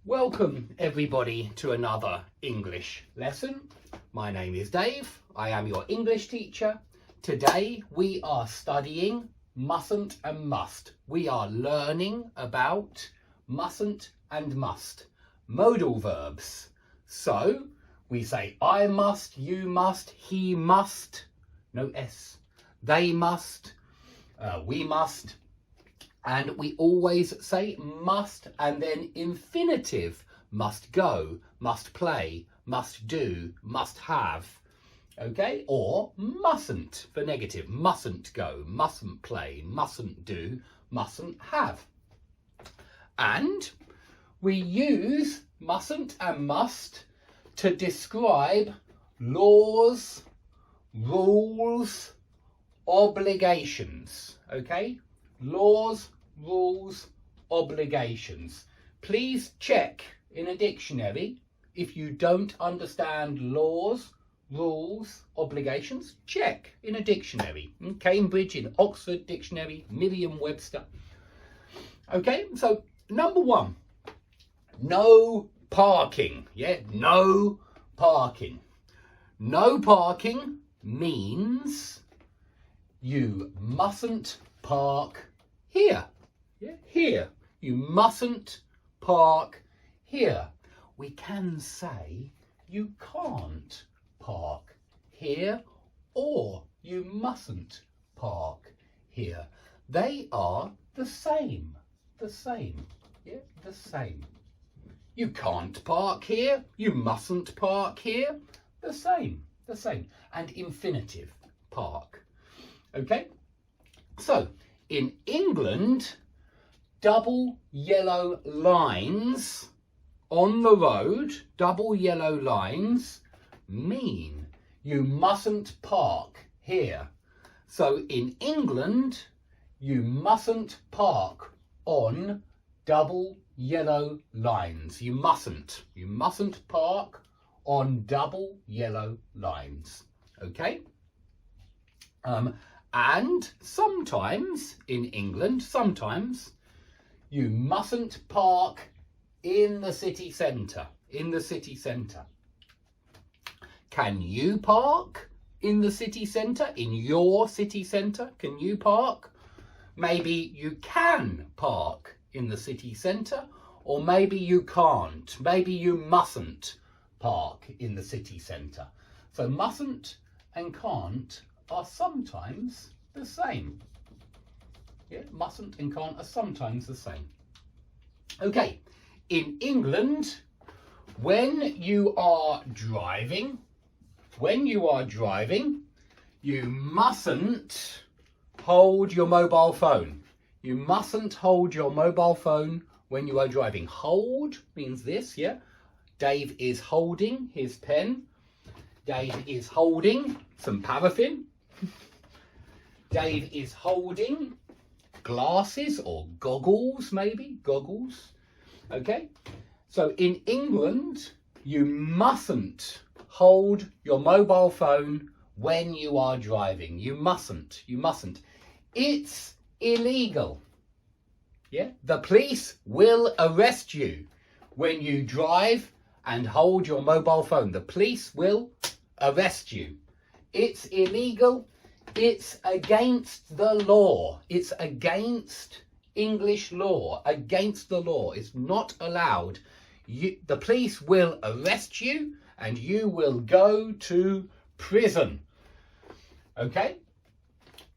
Welcome everybody to another English lesson. My name is Dave. I am your English teacher. Today we are studying mustn't and must. We are learning about mustn't and must, modal verbs. So we say I must, you must, he must, no S, they must, we must. And we always say must and then infinitive, must go, must play, must do, must have, okay? Or mustn't for negative, mustn't go, mustn't play, mustn't do, mustn't have. And we use mustn't and must to describe laws, rules, obligations, okay? Laws, rules, obligations. Please check in a dictionary if you don't understand laws, rules, obligations. Check in a dictionary, in Cambridge, in Oxford Dictionary, Merriam-Webster. Okay, so number one, no parking. Yeah, no parking. No parking means you mustn't park here. Yeah, here. You mustn't park here. We can say you can't park here or you mustn't park here. They are the same. The same. Yeah, the same. You can't park here. You mustn't park here. The same. The same. And infinitive, park. Okay? So, in England, double yellow lines on the road, double yellow lines mean you mustn't park here. So in England, you mustn't park on double yellow lines. You mustn't park on double yellow lines. Okay? And sometimes in England, sometimes you mustn't park in the city centre. In the city centre. Can you park in the city centre? In your city centre? Can you park? Maybe you can park in the city centre, or maybe you can't. Maybe you mustn't park in the city centre. So mustn't and can't are sometimes the same. Yeah, mustn't and can't are sometimes the same. Okay, in England, when you are driving, you mustn't hold your mobile phone. You mustn't hold your mobile phone when you are driving. Hold means this, yeah? Dave is holding his pen. Dave is holding some paraffin. Dave is holding glasses or goggles, maybe, goggles. Okay, so in England, you mustn't hold your mobile phone when you are driving. You mustn't. It's illegal. Yeah, the police will arrest you when you drive and hold your mobile phone. The police will arrest you. It's illegal. It's against the law. It's against English law. Against the law. It's not allowed. The police will arrest you and you will go to prison. Okay?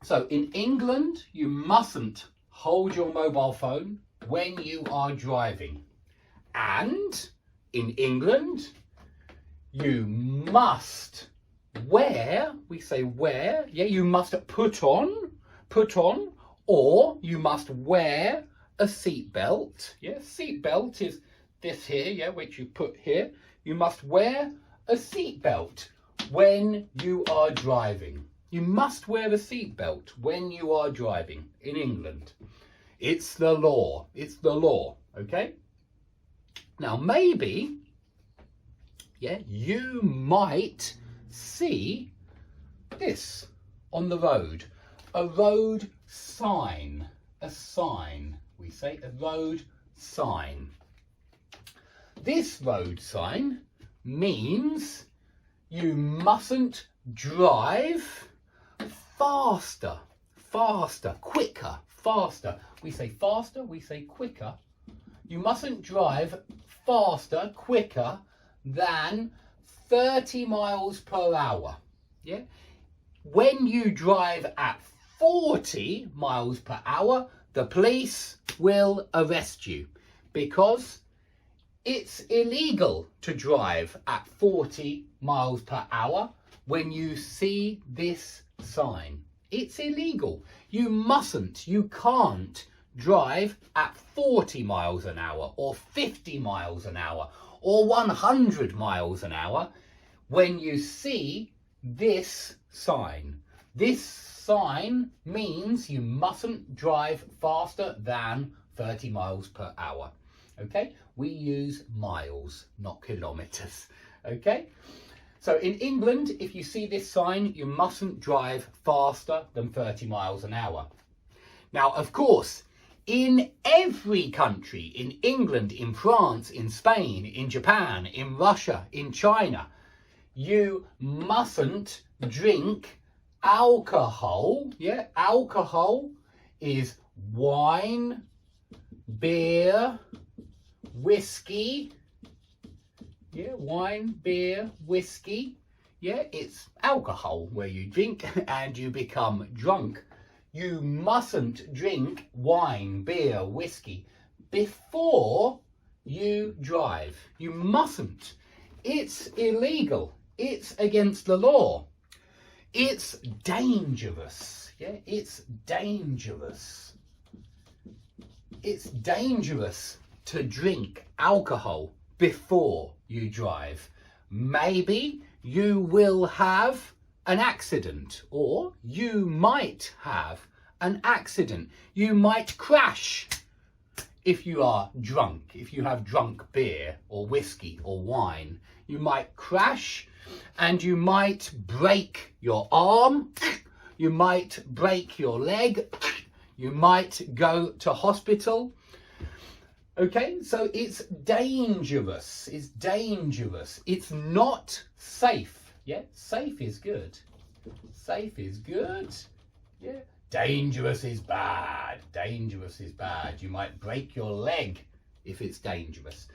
So in England, you mustn't hold your mobile phone when you are driving. And in England, you must wear, we say wear, yeah, you must put on, or you must wear a seatbelt. Yeah, seatbelt is this here, yeah, which you put here. You must wear a seatbelt when you are driving. You must wear a seatbelt when you are driving in England. It's the law. It's the law, okay? Now, maybe, yeah, you might see this on the road. A road sign. A sign. We say a road sign. this road sign means you mustn't drive faster, faster, quicker, faster. We say faster, we say quicker. You mustn't drive faster, quicker than 30 miles per hour. Yeah? When you drive at 40 miles per hour, the police will arrest you because it's illegal to drive at 40 miles per hour when you see this sign. It's illegal. You mustn't, you can't drive at 40 miles an hour or 50 miles an hour or 100 miles an hour when you see this sign. This sign means you mustn't drive faster than 30 miles per hour. Okay, we use miles, not kilometers. Okay, so in England, if you see this sign, you mustn't drive faster than 30 miles an hour. Now, of course, in every country, in England, in France, in Spain, in Japan, in Russia, in China, you mustn't drink alcohol. Yeah, alcohol is wine, beer, whiskey. Yeah, wine, beer, whiskey. Yeah, it's alcohol where you drink and you become drunk. You mustn't drink wine, beer, whiskey before you drive. You mustn't. It's illegal. It's against the law. It's dangerous. Yeah, it's dangerous. It's dangerous to drink alcohol before you drive. Maybe you will have an accident, or you might have an accident. You might crash if you are drunk. If you have drunk beer or whiskey or wine, you might crash and you might break your arm, you might break your leg, you might go to hospital. Okay, so it's dangerous. It's dangerous. It's not safe. Yeah, safe is good. Safe is good. Yeah. Dangerous is bad. Dangerous is bad. You might break your leg if it's dangerous.